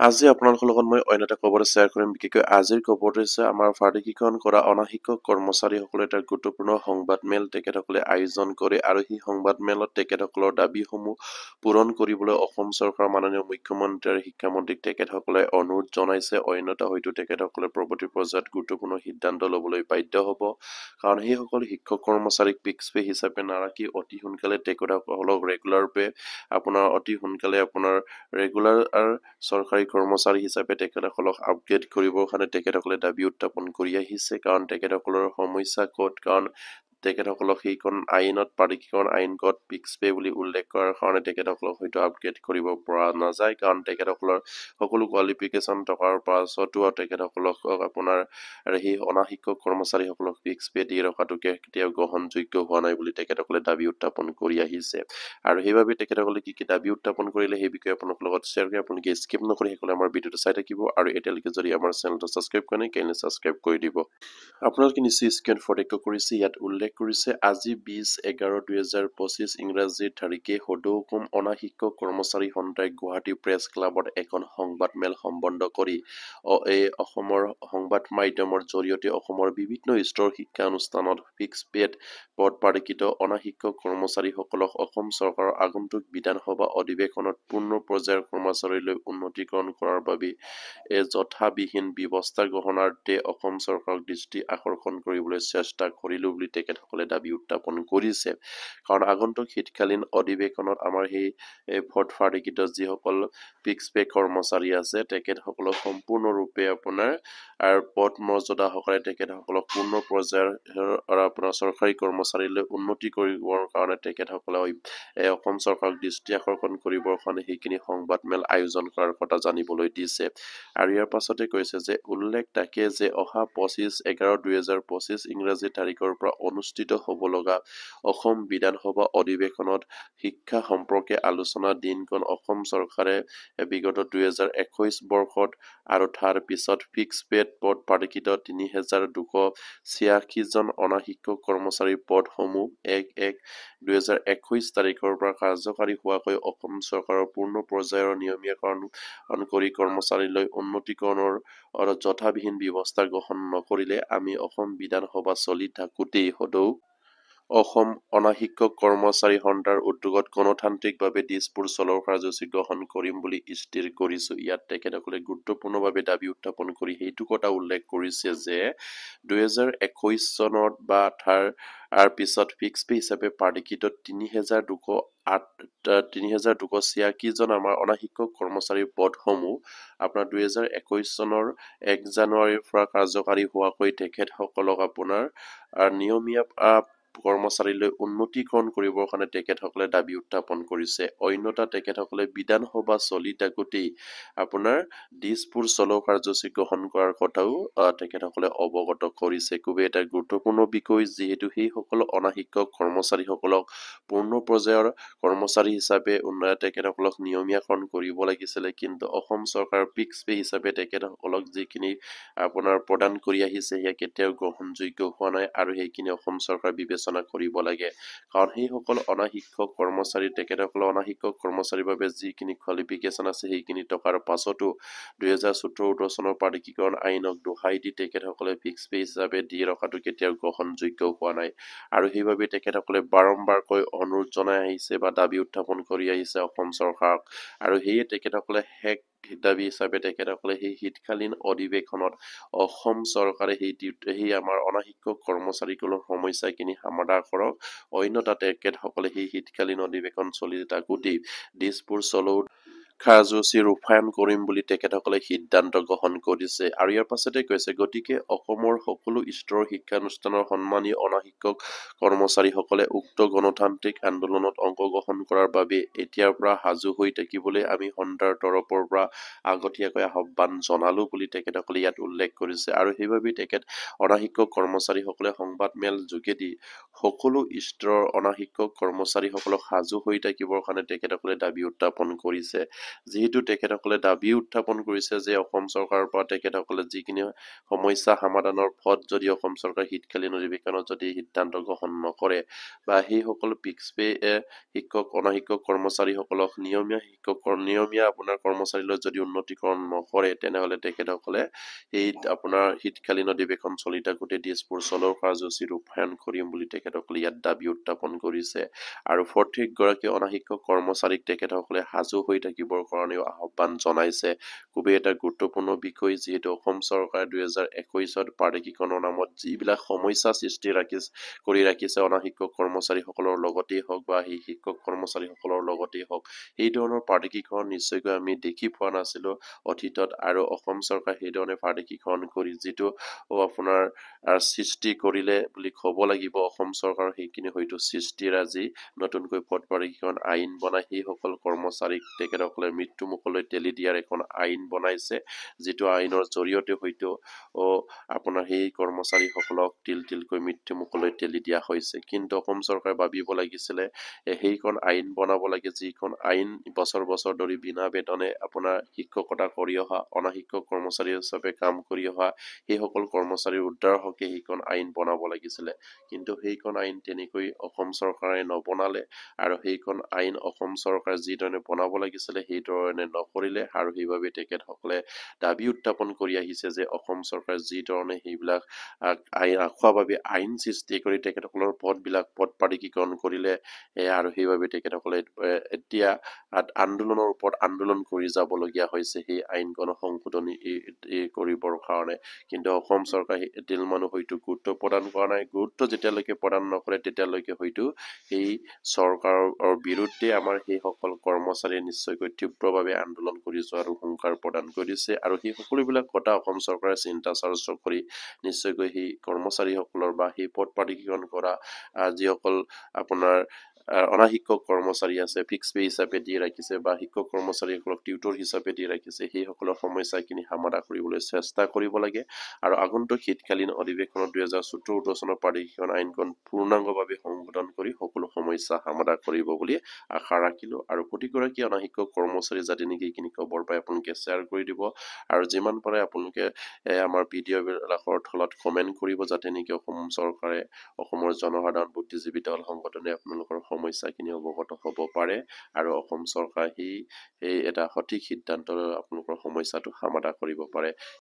আজি আপোনালোকৰ লগত মই অন্য এটা খবৰ শ্বেয়াৰ কৰিম। বিশেষকৈ আজিৰ খবৰটো হৈছে আমাৰ ভাৰতীকৰণ কৰা অনাশিক্ষক কৰ্মচাৰীসকলে এটা গুৰুত্বপূৰ্ণ সংবাদ মেল তেখেতসকলে আয়োজন কৰে আৰু সেই সংবাদ মেলত তেখেতসকলৰ দাবীসমূহ পূৰণ কৰিবলৈ অসম চৰকাৰৰ মাননীয় মুখ্যমন্ত্ৰী আৰু শিক্ষামন্ত্ৰীক তেখেতসকলে অনুৰোধ জনাইছে। অন্যথা হয়তো তেখেতসকলে পৰৱৰ্তী পৰ্যায়ত গুৰুত্বপূৰ্ণ সিদ্ধান্ত ল'বলৈ বাধ্য হ'ব। কাৰণ সেইসকল শিক্ষক কৰ্মচাৰীক ফিক্স পে হিচাপে নাৰাখি অতি সোনকালে তেখেতসকলক ৰেগুলাৰ চৰকাৰী কৰ্মচাৰী হিচাপে তেখেতসকলক আপগ্ৰেড কৰিবৰ কাৰণে তেখেতসকলে দাবী উত্থাপন কৰি আহিছে। কাৰণ তেখেতসকলৰ সমস্যা ক'ত, কাৰণ তেখেতসকলক সেইখন আইনত প্ৰাধিকৰণ আইনগত ফিক্স পে বুলি উল্লেখ কৰাৰ কাৰণে তেখেতসকলক হয়তো আপগ্ৰেড কৰিব পৰা নাযায়। কাৰণ তেখেতসকলৰ সকলো কোৱালিফিকেশ্যন থকাৰ পাছতো তেখেতসকলক সেই অনাশিক্ষক কৰ্মচাৰীসকলক ফিক্স পে দি ৰখাটো কেতিয়াও গ্ৰহণযোগ্য হোৱা নাই বুলি তেখেতসকলে দাবী উত্থাপন কৰি আহিছে। আৰু সেইবাবে তেখেতসকলে কি দাবী উত্থাপন কৰিলে সেই বিষয়ে আপোনালোকৰ লগত শ্বেয়াৰ কৰি আপোনালোকে স্কিপ নকৰি সেইসকলে আমাৰ ভিডিঅ'টো চাই থাকিব। আৰু এতিয়ালৈকে যদি আমাৰ চেনেলটো ছাবস্ক্ৰাইব কৰা নাই কাইণ্ডলি ছাবস্ক্ৰাইব কৰি দিব। আপোনালোকে নিশ্চয় স্ক্ৰীন ফটো কৰিছে। ইয়াত উল্লেখ কৰিছে আজি 20/11/2025 ইংৰাজী তাৰিখে সদৌ অসম অনাশিক্ষক কৰ্মচাৰী সন্থাই গুৱাহাটী প্ৰেছ ক্লাবত এখন সংবাদ মেল সম্বন্ধ কৰি এই অসমৰ সংবাদ মাধ্যমৰ জৰিয়তে অসমৰ বিভিন্ন স্তৰৰ শিক্ষানুষ্ঠানত ফিক্স পেড পদ প্ৰাধিকৃত অনাশিক্ষক কৰ্মচাৰীসকলক অসম চৰকাৰৰ আগন্তুক বিধানসভা অধিৱেশনত পূৰ্ণ পৰ্যায়ৰ কৰ্মচাৰীলৈ উন্নীতকৰণ কৰাৰ বাবে যথাবিহীন ব্যৱস্থা গ্ৰহণাৰ্থে অসম চৰকাৰক দৃষ্টি আকৰ্ষণ কৰিবলৈ চেষ্টা কৰিলো বুলি তেখেতসকলে দাবী উত্থাপন কৰিছে। কাৰণ আগন্তুক শীতকালীন অধিৱেশনত আমাৰ সেই পদ প্ৰাধিকৃত যিসকল ফিক্স পে কৰ্মচাৰী আছে তেখেতসকলক সম্পূৰ্ণৰূপে পদ মৰ্যাদা সহকাৰে তেখেতসকলক পূৰ্ণ পৰ্যায়ৰ চৰকাৰী কৰ্মচাৰীলৈ উন্নতি কৰিবৰ কাৰণে তেখেতসকলে অসম চৰকাৰক দৃষ্টি আকৰ্ষণ কৰিবৰ কাৰণে সেইখিনি সংবাদ মেল আয়োজন কৰাৰ কথা জানিবলৈ দিছে। আৰু ইয়াৰ পাছতে কৈছে যে উল্লেখ থাকে যে অহা 25/11/2025 ইংৰাজী তাৰিখৰ পৰা অনুষ্ঠিত হ'ব লগা অসম বিধানসভা অধিৱেশনত শিক্ষা সম্পৰ্কে আলোচনা দিনখন অসম চৰকাৰে বিগত 2021 বৰ্ষত আৰু তাৰ পিছত ফিক্স পেড পদ প্ৰাধিকৃত 3286 জন অনাশিক্ষক কৰ্মচাৰীৰ পদসমূহ 1/1/2021 তাৰিখৰ পৰা কাৰ্যকাৰী হোৱাকৈ অসম চৰকাৰৰ পূৰ্ণ পৰ্যায়ৰ নিয়মীয়াকৰণ কৰি কৰ্মচাৰীলৈ উন্নীতকৰণৰ যথাবিহীন ব্যৱস্থা গ্ৰহণ নকৰিলে আমি অসম বিধানসভা চলি থাকোঁতেই সদৌ অসম অনাশিক্ষক কৰ্মচাৰী সন্থাৰ উদ্যোগত গণতান্ত্ৰিকভাৱে দিছপুৰ চলোৱাৰ কাৰ্যসূচী গ্ৰহণ কৰিম বুলি স্থিৰ কৰিছো। ইয়াত তেখেতসকলে গুৰুত্বপূৰ্ণভাৱে দাবী উত্থাপন কৰি সেইটো কথা উল্লেখ কৰিছে যে 2021 চনত বা তাৰ পিছত ফিক্স পে হিচাপে প্ৰাধিকৃত 3286 জন আমাৰ অনাশিক্ষক কৰ্মচাৰীৰ পদসমূহ 2021 চনৰ 1 জানুৱাৰীৰ পৰা কাৰ্যকাৰী হোৱাকৈ তেখেতসকলক নিয়মীয়া কৰ্মচাৰীলৈ উন্নীতকৰণ কৰিবৰ কাৰণে তেখেতসকলে দাবী উত্থাপন কৰিছে। অন্যথা তেখেতসকলে বিধানসভা চলি থাকোঁতেই দিছপুৰ চলো কাৰ্যসূচী গ্ৰহণ কৰাৰ কথাও তেখেতসকলে অৱগত কৰিছে। খুবেই এটা গুৰুত্বপূৰ্ণ বিষয়, যিহেতু সেইসকল অনাশিক্ষক কৰ্মচাৰীসকলক পূৰ্ণ পৰ্যায়ৰ কৰ্মচাৰী হিচাপে তেখেতসকলক নিয়মীয়াকৰণ কৰিব লাগিছিলে, কিন্তু অসম চৰকাৰৰ ফিক্স পে হিচাপে তেখেতসকলক যিখিনি প্ৰদান কৰি আহিছে সেয়া কেতিয়াও গ্ৰহণযোগ্য হোৱা নাই। আৰু সেইখিনি অসম চৰকাৰ বিবেচনা কৰিব লাগে। কাৰণ সেইসকল অনাশিক্ষক কৰ্মচাৰী তেখেতসকলৰ অনাশিক্ষক কৰ্মচাৰীৰ বাবে যিখিনি কোৱালিফিকেশ্যন আছে সেইখিনি টকাৰ পাছতো 2014 চনৰ প্ৰাধিকৰণ আইনক দোহাই দি তেখেতসকলে ফিক্স পে হিচাপে দি ৰখাটো কেতিয়াও গ্ৰহণযোগ্য হোৱা নাই। আৰু সেইবাবে তেখেতসকলে বাৰম্বাৰকৈ অনুৰোধ জনাই আহিছে বা দাবী উত্থাপন কৰি আহিছে অসম চৰকাৰক। আৰু সেয়ে তেখেতসকলে শেষ দাবী হিচাপে তেখেতসকলে সেই শীতকালীন অধিৱেশনত অসম চৰকাৰে সেই আমাৰ অনাশিক্ষক কৰ্মচাৰীসকলৰ সমস্যাখিনি সমাধান কৰক। অন্যথা তেখেতসকলে সেই শীতকালীন অধিৱেশন চলি থাকোঁতেই দিছপুৰ চলো কাৰ্যসূচী ৰূপায়ণ কৰিম বুলি তেখেতসকলে সিদ্ধান্ত গ্ৰহণ কৰিছে। আৰু ইয়াৰ পাছতে কৈছে, গতিকে অসমৰ সকলো স্তৰৰ শিক্ষানুষ্ঠানৰ সন্মানীয় অনাশিক্ষক কৰ্মচাৰীসকলে উক্ত গণতান্ত্ৰিক আন্দোলনত অংশগ্ৰহণ কৰাৰ বাবে এতিয়াৰ পৰা সাজু হৈ থাকিবলৈ আমি সন্থাৰ তৰফৰ পৰা আগতীয়াকৈ আহ্বান জনালো বুলি তেখেতসকলে ইয়াত উল্লেখ কৰিছে। আৰু সেইবাবে অনাশিক্ষক কৰ্মচাৰীসকলে সংবাদ মেল যোগেদি সকলো স্তৰৰ অনাশিক্ষক কৰ্মচাৰীসকলক সাজু হৈ থাকিবৰ কাৰণে তেখেতসকলে দাবী উত্থাপন কৰিছে। যিহেতু তেখেতসকলে দাবী উত্থাপন কৰিছে যে অসম চৰকাৰৰ পৰা তেখেতসকলে যিখিনি সমস্যা সমাধানৰ পথ যদি অসম চৰকাৰে শীতকালীন অধিৱেশনত যদি সিদ্ধান্ত গ্ৰহণ নকৰে বা সেইসকল শিক্ষক অনাশিক্ষক কৰ্মচাৰীসকলক নিয়মীয়া আপোনাৰ কৰ্মচাৰীলৈ যদি উন্নতিকৰণ নকৰে তেনেহলে তেখেতসকলে এই আপোনাৰ শীতকালীন অধিৱেশন চলি থাকোতে দিছপুৰ চলৰ কাৰ্যসূচী ৰূপায়ণ কৰিম বুলি তেখেতসকলে ইয়াত দাবী উত্থাপন কৰিছে আৰু প্ৰত্যেকগৰাকী অনাশিক্ষক কৰ্মচাৰীক তেখেতসকলে সাজু হৈ থাকিবৰ কাৰণেও আহ্বান জনাইছে। খুবেই এটা গুৰুত্বপূৰ্ণ বিষয় যিহেতু অসম চৰকাৰে 2021ত প্ৰাদেশিকৰণৰ নামত যিবিলাক সমস্যা সৃষ্টি কৰি ৰাখিছে অনাশিক্ষক কৰ্মচাৰীসকলৰ লগতেই হওক বা সেই শিক্ষক কৰ্মচাৰীসকলৰ লগতেই হওক এই ধৰণৰ প্ৰাদেশিকৰণ নিশ্চয়কৈ আমি দেখি পোৱা নাছিলো অতীতত আৰু অসম চৰকাৰে সেই ধৰণে প্ৰাদেশিকৰণ কৰি যিটো আপোনাৰ সৃষ্টি কৰিলে বুলি ক'ব লাগিব অসম চৰকাৰৰ সেইখিনি হয়তো সৃষ্টিৰাজি নতুনকৈ পদ প্ৰাদেশিকৰণ আইন বনাই সেইসকল কৰ্মচাৰীক তেখেতসকলে মৃত্যুমুখলৈ ঠেলি দিয়াৰ এখন আইন বনাইছে যিটো আইনৰ জৰিয়তে হয়তো আপোনাৰ সেই কৰ্মচাৰীসকলক তিলকৈ মৃত্যুমুখলৈ ঠেলি দিয়া হৈছে কিন্তু অসম চৰকাৰে ভাবিব লাগিছিলে সেইখন আইন বনাব লাগে যিখন আইন বছৰ ধৰি বিনা বেতনে আপোনাৰ শিক্ষকতা কৰি অহা অনাশিক্ষক কৰ্মচাৰী হিচাপে কাম কৰি অহা সেইসকল কৰ্মচাৰীৰ উদ্ধাৰৰ হকে সেইখন আইন বনাব লাগিছিলে কিন্তু সেইখন আইন তেনেকৈ অসম চৰকাৰে নবনালে আৰু সেইখন আইন অসম চৰকাৰে যিধৰণে বনাব লাগিছিলে সেই ধৰণে নকৰিলে আৰু সেইবাবে তেখেতসকলে দাবী উত্থাপন কৰি আহিছে যে অসম চৰকাৰে যি ধৰণে সেইবিলাক আখুৱাভাৱে আইন সৃষ্টি কৰি তেখেতসকলৰ পদ প্ৰাদেশিকৰণ কৰিলে আৰু সেইবাবে তেখেতসকলে এতিয়া আন্দোলনৰ ওপৰত আন্দোলন কৰি যাবলগীয়া হৈছে সেই আইনখন সংশোধনী কৰিবৰ কাৰণে কিন্তু অসম চৰকাৰে এদিল মানুহ হয়তো গুৰুত্ব প্ৰদান কৰা নাই গুৰুত্ব যেতিয়ালৈকে প্ৰদান নকৰে তেতিয়ালৈকে হয়তো এই চৰকাৰৰ বিৰুদ্ধে আমাৰ সেইসকল কৰ্মচাৰীয়ে নিশ্চয়কৈ তীব্ৰভাৱে আন্দোলন কৰি যোৱাৰ হুংকাৰ প্ৰদান কৰিছে আৰু সেই সকলোবিলাক কথা অসম চৰকাৰে চিন্তা চৰ্চা কৰি নিশ্চয়কৈ সেই কৰ্মচাৰীসকলৰ বা সেই পদ প্ৰাদেশিকৰণ কৰা যিসকল আপোনাৰ অনাশিক্ষক কৰ্মচাৰী আছে ফিক্স পে হিচাপে দি ৰাখিছে বা শিক্ষক কৰ্মচাৰীসকলক টিউটৰ হিচাপে দি ৰাখিছে সেইসকলৰ সমস্যাখিনি সমাধান কৰিবলৈ চেষ্টা কৰিব লাগে আৰু আগন্তুক শীতকালীন অধিৱেশনত 2014 চনৰ প্ৰাদেশিকৰণ আইনখন পূৰ্ণাংগভাৱে সংশোধন কৰি সকলো সমস্যা সমাধান কৰিব বুলি আশা ৰাখিলো আৰু প্ৰতিগৰাকী অনাশিক্ষক কৰ্মচাৰী যাতে নেকি এইখিনি খবৰ পাই আপোনালোকে শ্বেয়াৰ কৰি দিব আৰু যিমান পাৰে আপোনালোকে আমাৰ ভিডিঅ'বিলাকৰ তলত কমেন্ট কৰিব যাতে নেকি অসম চৰকাৰে অসমৰ জনসাধাৰণ বুদ্ধিজীৱী দল সংগঠনে আপোনালোকৰ সমস্যাখিনি অৱগত হ'ব পাৰে আৰু অসম চৰকাৰে সেই এটা সঠিক সিদ্ধান্ত আপোনালোকৰ সমস্যাটো সমাধান কৰিব পাৰে